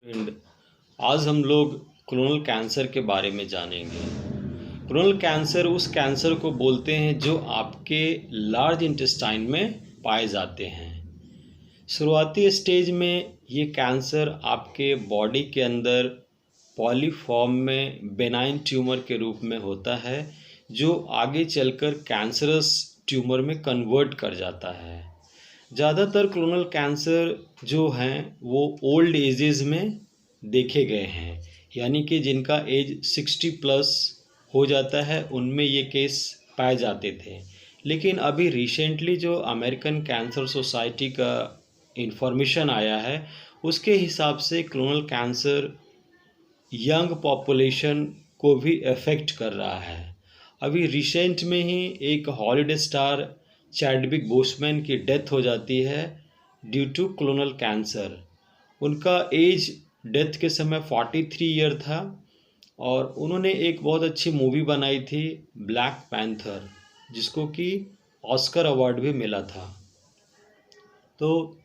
Friend, आज हम लोग क्लोनल कैंसर के बारे में जानेंगे। क्लोनल कैंसर उस कैंसर को बोलते हैं जो आपके लार्ज इंटेस्टाइन में पाए जाते हैं। शुरुआती स्टेज में ये कैंसर आपके बॉडी के अंदर पॉलीफॉर्म में बेनाइन ट्यूमर के रूप में होता है, जो आगे चलकर कैंसरस ट्यूमर में कन्वर्ट कर जाता है। ज़्यादातर क्लोनल कैंसर जो हैं वो ओल्ड एजेस में देखे गए हैं, यानी कि जिनका एज 60 प्लस हो जाता है उनमें ये केस पाए जाते थे। लेकिन अभी रिसेंटली जो अमेरिकन कैंसर सोसाइटी का इंफॉर्मेशन आया है, उसके हिसाब से क्लोनल कैंसर यंग पॉपुलेशन को भी अफेक्ट कर रहा है। अभी रिसेंट में ही एक हॉलीवुड स्टार चैडविक बोसमैन की डेथ हो जाती है ड्यू टू क्लोनल कैंसर। उनका एज डेथ के समय 43 ईयर था और उन्होंने एक बहुत अच्छी मूवी बनाई थी ब्लैक पैंथर, जिसको कि ऑस्कर अवार्ड भी मिला था। तो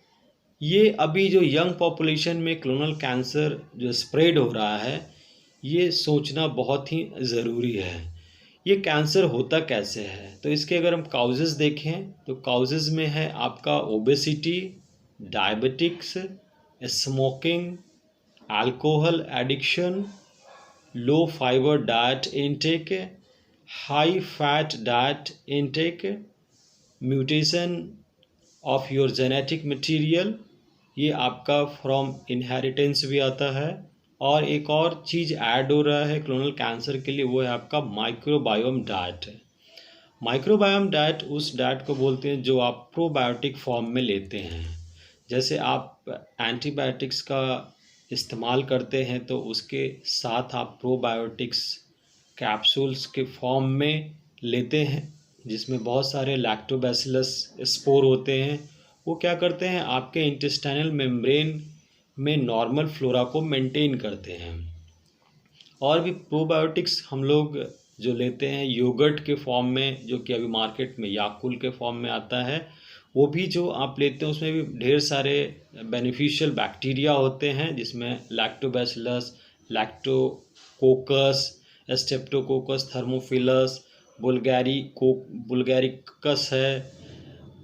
ये अभी जो यंग पॉपुलेशन में क्लोनल कैंसर जो स्प्रेड हो रहा है, ये सोचना बहुत ही ज़रूरी है। ये कैंसर होता कैसे है? तो इसके अगर हम काउजेज़ देखें तो काउजेज़ में है आपका obesity, diabetics, smoking, alcohol addiction, low fibre diet intake, high fat diet intake, mutation of your genetic material, ये आपका फ्रॉम इनहेरिटेंस भी आता है। और एक और चीज़ ऐड हो रहा है क्लोनल कैंसर के लिए, वो है आपका माइक्रोबायोम डाइट। माइक्रोबायोम डाइट उस डाइट को बोलते हैं जो आप प्रोबायोटिक फॉर्म में लेते हैं। जैसे आप एंटीबायोटिक्स का इस्तेमाल करते हैं तो उसके साथ आप प्रोबायोटिक्स कैप्सूल्स के फॉर्म में लेते हैं, जिसमें बहुत सारे लैक्टोबैसिलस स्पोर होते हैं। वो क्या करते हैं, आपके इंटेस्टाइनल मेम्ब्रेन में नॉर्मल फ्लोरा को मेंटेन करते हैं। और भी प्रोबायोटिक्स हम लोग जो लेते हैं योगर्ट के फॉर्म में, जो कि अभी मार्केट में याकुल के फॉर्म में आता है, वो भी जो आप लेते हैं उसमें भी ढेर सारे बेनिफिशियल बैक्टीरिया होते हैं, जिसमें लैक्टोबैसिलस, लैक्टोकोकस, स्टेप्टोकोकस थर्मोफिलस, बुल्गैरिकस है,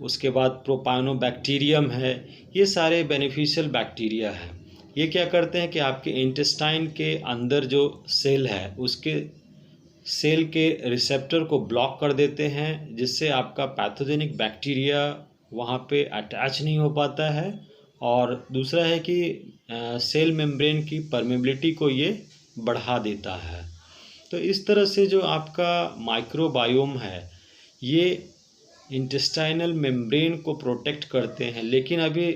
उसके बाद प्रोपानोबैक्टीरियम है। ये सारे बेनिफिशियल बैक्टीरिया हैं। ये क्या करते हैं कि आपके इंटेस्टाइन के अंदर जो सेल है उसके सेल के रिसेप्टर को ब्लॉक कर देते हैं, जिससे आपका पैथोजेनिक बैक्टीरिया वहाँ पे अटैच नहीं हो पाता है। और दूसरा है कि सेल मेम्ब्रेन की परमेबिलिटी को ये बढ़ा देता है। तो इस तरह से जो आपका माइक्रोबायोम है, ये इंटेस्टाइनल मेम्ब्रेन को प्रोटेक्ट करते हैं। लेकिन अभी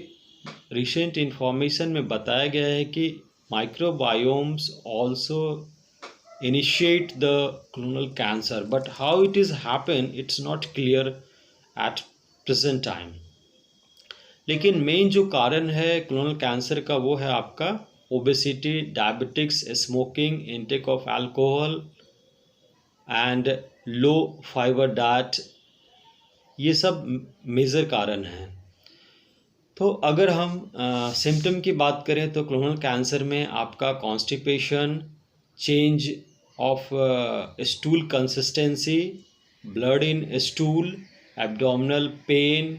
रिसेंट इन्फॉर्मेशन में बताया गया है कि microbiomes also initiate the clonal cancer, but how it is happen it's not clear at present time। लेकिन मेन जो कारण है क्लोनल कैंसर का वो है आपका obesity, diabetics, smoking, intake of alcohol and low fibre diet, ये सब मेजर कारण हैं। तो अगर हम सिम्टम की बात करें तो क्लोनल कैंसर में आपका constipation, change of stool consistency, blood in stool, abdominal pain,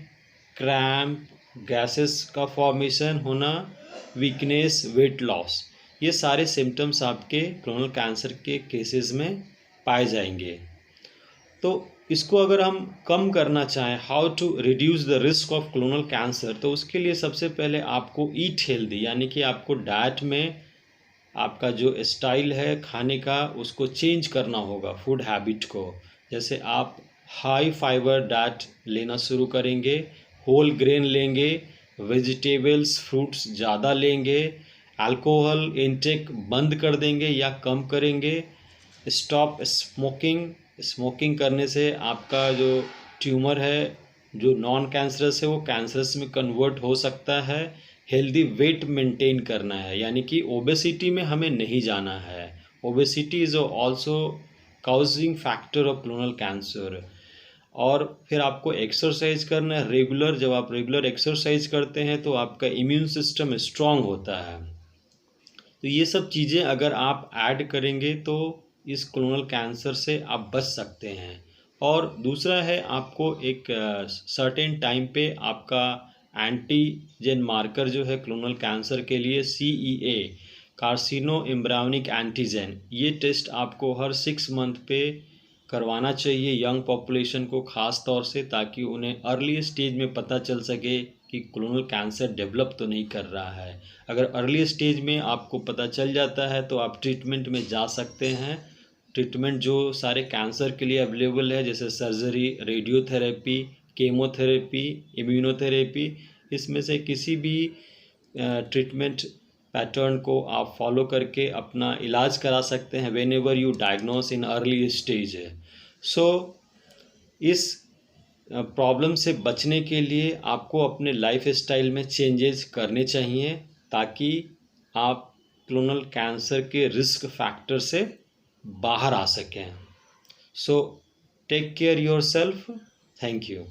cramp, gases का फॉर्मेशन होना, वीकनेस, वेट लॉस, ये सारे सिम्टम्स आपके क्लोनल कैंसर के केसेस में पाए जाएंगे। तो इसको अगर हम कम करना चाहें, how to reduce the risk of clonal cancer, तो उसके लिए सबसे पहले आपको ईट हेल्दी, यानी कि आपको डाइट में आपका जो स्टाइल है खाने का उसको चेंज करना होगा, फूड हैबिट को। जैसे आप हाई फाइबर डाइट लेना शुरू करेंगे, होल ग्रेन लेंगे, वेजिटेबल्स फ्रूट्स ज़्यादा लेंगे, अल्कोहल इनटेक बंद कर देंगे या कम करेंगे, स्टॉप स्मोकिंग। स्मोकिंग करने से आपका जो ट्यूमर है जो नॉन कैंसरस है वो कैंसरस में कन्वर्ट हो सकता है। हेल्दी वेट मेंटेन करना है, यानी कि ओबेसिटी में हमें नहीं जाना है। Obesity is also causing factor of clonal cancer. और फिर आपको एक्सरसाइज करना है रेगुलर। जब आप रेगुलर एक्सरसाइज करते हैं तो आपका इम्यून सिस्टम स्ट्रांग होता है। तो ये सब चीज़ें अगर आप ऐड करेंगे तो इस क्लोनल कैंसर से आप बच सकते हैं। और दूसरा है, आपको एक सर्टेन टाइम पे आपका एंटीजन मार्कर जो है क्लोनल कैंसर के लिए, CEA कार्सिनो एम्ब्रायोनिक एंटीजन, ये टेस्ट आपको हर 6 मंथ पे करवाना चाहिए यंग पॉपुलेशन को ख़ास तौर से, ताकि उन्हें अर्ली स्टेज में पता चल सके कि क्लोनल कैंसर डेवलप तो नहीं कर रहा है। अगर अर्ली स्टेज में आपको पता चल जाता है तो आप ट्रीटमेंट में जा सकते हैं। ट्रीटमेंट जो सारे कैंसर के लिए अवेलेबल है, जैसे सर्जरी, रेडियोथेरेपी, केमोथेरेपी, इम्यूनोथेरेपी, इसमें से किसी भी ट्रीटमेंट पैटर्न को आप फॉलो करके अपना इलाज करा सकते हैं when ever you diagnose in early stage है। सो इस प्रॉब्लम से बचने के लिए आपको अपने लाइफ स्टाइल में चेंजेस करने चाहिए, ताकि आप क्लोनल कैंसर के रिस्क फैक्टर से बाहर आ सकें। So take care yourself. Thank you.